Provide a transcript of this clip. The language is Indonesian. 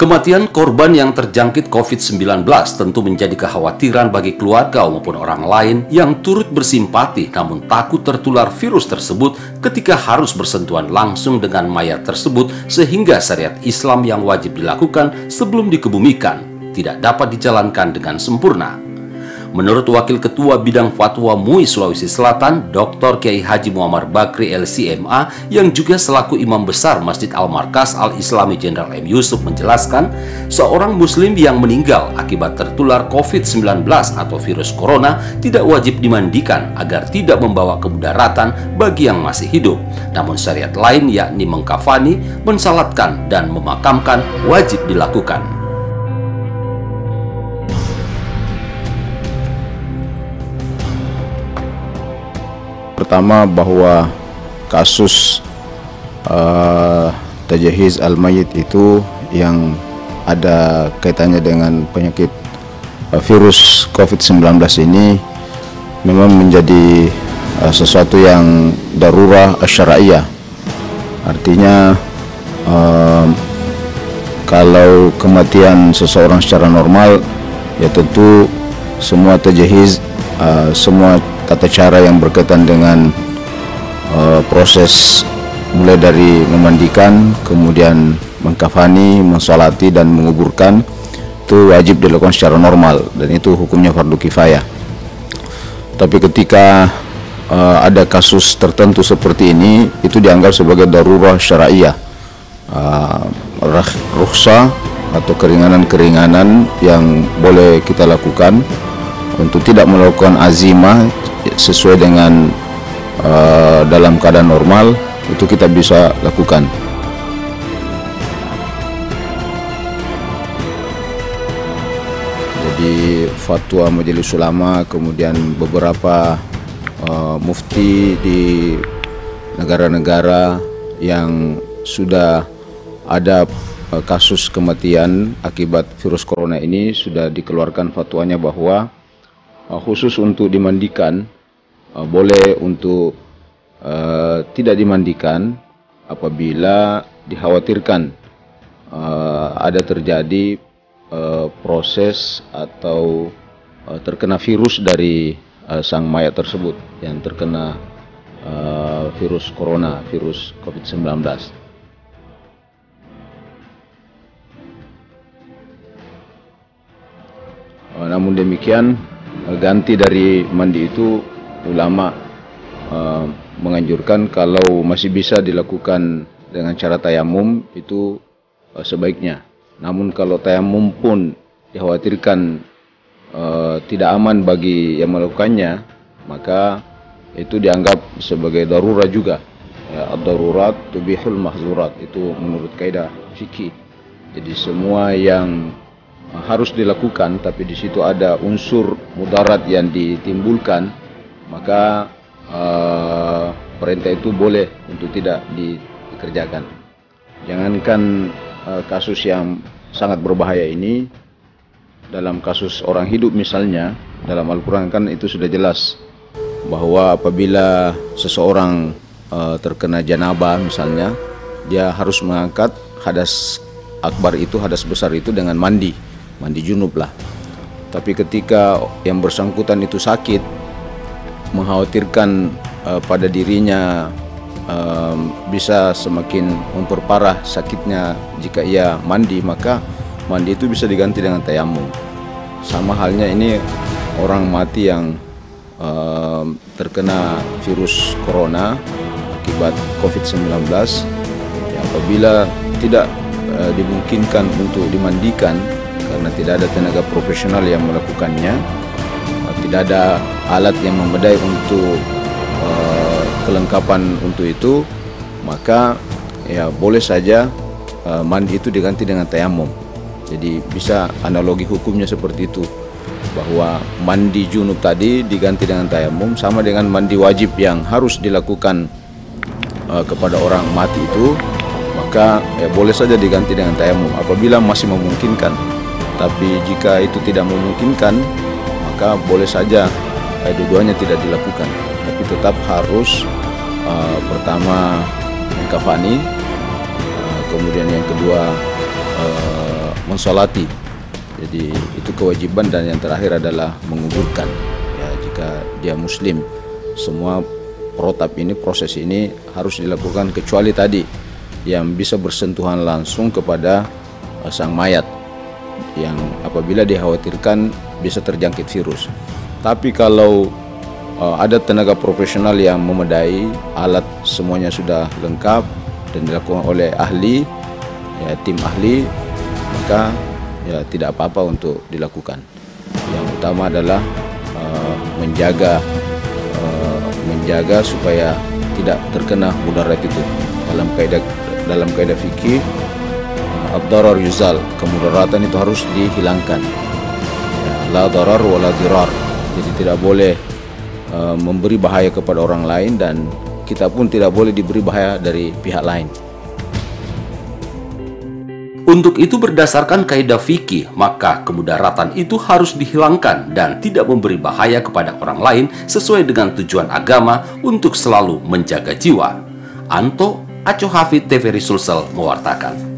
Kematian korban yang terjangkit COVID-19 tentu menjadi kekhawatiran bagi keluarga maupun orang lain yang turut bersimpati namun takut tertular virus tersebut ketika harus bersentuhan langsung dengan mayat tersebut sehingga syariat Islam yang wajib dilakukan sebelum dikebumikan tidak dapat dijalankan dengan sempurna. Menurut Wakil Ketua Bidang Fatwa MUI Sulawesi Selatan, Dr. Kiai Haji Muammar Bakri LCMA, yang juga selaku Imam Besar Masjid Al-Markas Al-Islami Jenderal M. Yusuf menjelaskan, seorang Muslim yang meninggal akibat tertular COVID-19 atau virus corona tidak wajib dimandikan agar tidak membawa kemudaratan bagi yang masih hidup. Namun syariat lain yakni mengkafani, mensalatkan, dan memakamkan wajib dilakukan. Pertama, bahwa kasus tajahiz al-mayit itu yang ada kaitannya dengan penyakit virus COVID-19 ini memang menjadi sesuatu yang darurah syara'iyah. Artinya kalau kematian seseorang secara normal, ya tentu semua tajahiz, semua tata cara yang berkaitan dengan proses mulai dari memandikan, kemudian mengkafani, mensolati, dan menguburkan itu wajib dilakukan secara normal, dan itu hukumnya fardu kifayah. Tapi ketika ada kasus tertentu seperti ini, itu dianggap sebagai darurah syara'iyah, rukhsah atau keringanan-keringanan yang boleh kita lakukan untuk tidak melakukan azimah sesuai dengan dalam keadaan normal, itu kita bisa lakukan. Jadi fatwa Majelis Ulama, kemudian beberapa mufti di negara-negara yang sudah ada kasus kematian akibat virus corona ini, sudah dikeluarkan fatwanya bahwa khusus untuk dimandikan, boleh untuk tidak dimandikan apabila dikhawatirkan ada terjadi proses atau terkena virus dari sang mayat tersebut yang terkena virus corona, virus COVID-19. Namun demikian, ganti dari mandi itu ulama menganjurkan kalau masih bisa dilakukan dengan cara tayamum, itu sebaiknya. Namun kalau tayamum pun dikhawatirkan tidak aman bagi yang melakukannya, maka itu dianggap sebagai darurat juga. Ya, ad-darurat tubihul mahzurat, itu menurut kaidah fikih. Jadi semua yang harus dilakukan tapi di situ ada unsur mudarat yang ditimbulkan, maka perintah itu boleh untuk tidak dikerjakan. Jangankan kasus yang sangat berbahaya ini, dalam kasus orang hidup misalnya, dalam Al-Quran kan itu sudah jelas bahwa apabila seseorang terkena janabah misalnya, dia harus mengangkat hadas akbar itu, hadas besar itu dengan mandi junub lah. Tapi ketika yang bersangkutan itu sakit, mengkhawatirkan pada dirinya bisa semakin memperparah sakitnya jika ia mandi, maka mandi itu bisa diganti dengan tayamum. Sama halnya ini orang mati yang terkena virus corona akibat COVID-19, ya, apabila tidak dimungkinkan untuk dimandikan karena tidak ada tenaga profesional yang melakukannya, tidak ada alat yang memadai untuk kelengkapan untuk itu, maka ya boleh saja mandi itu diganti dengan tayamum. Jadi bisa analogi hukumnya seperti itu, bahwa mandi junub tadi diganti dengan tayamum sama dengan mandi wajib yang harus dilakukan kepada orang mati itu, maka ya boleh saja diganti dengan tayamum apabila masih memungkinkan. Tapi jika itu tidak memungkinkan, maka boleh saja dua-duanya tidak dilakukan, tapi tetap harus pertama mengkafani, kemudian yang kedua mensolati. Jadi itu kewajiban, dan yang terakhir adalah menguburkan. Ya, jika dia muslim, semua proses ini harus dilakukan kecuali tadi yang bisa bersentuhan langsung kepada sang mayat, yang apabila dikhawatirkan bisa terjangkit virus. Tapi kalau ada tenaga profesional yang memadai, alat semuanya sudah lengkap dan dilakukan oleh ahli, ya, tim ahli, maka ya tidak apa-apa untuk dilakukan. Yang utama adalah menjaga supaya tidak terkena mudarat itu. Dalam kaidah fikih, ad-darar yuzal, kemudaratan itu harus dihilangkan. Ya, la darar wa la dirar. Jadi tidak boleh memberi bahaya kepada orang lain, dan kita pun tidak boleh diberi bahaya dari pihak lain. Untuk itu, berdasarkan kaidah fikih, maka kemudaratan itu harus dihilangkan dan tidak memberi bahaya kepada orang lain sesuai dengan tujuan agama untuk selalu menjaga jiwa. Anto Aco Hafid, TVRI Sulsel mewartakan.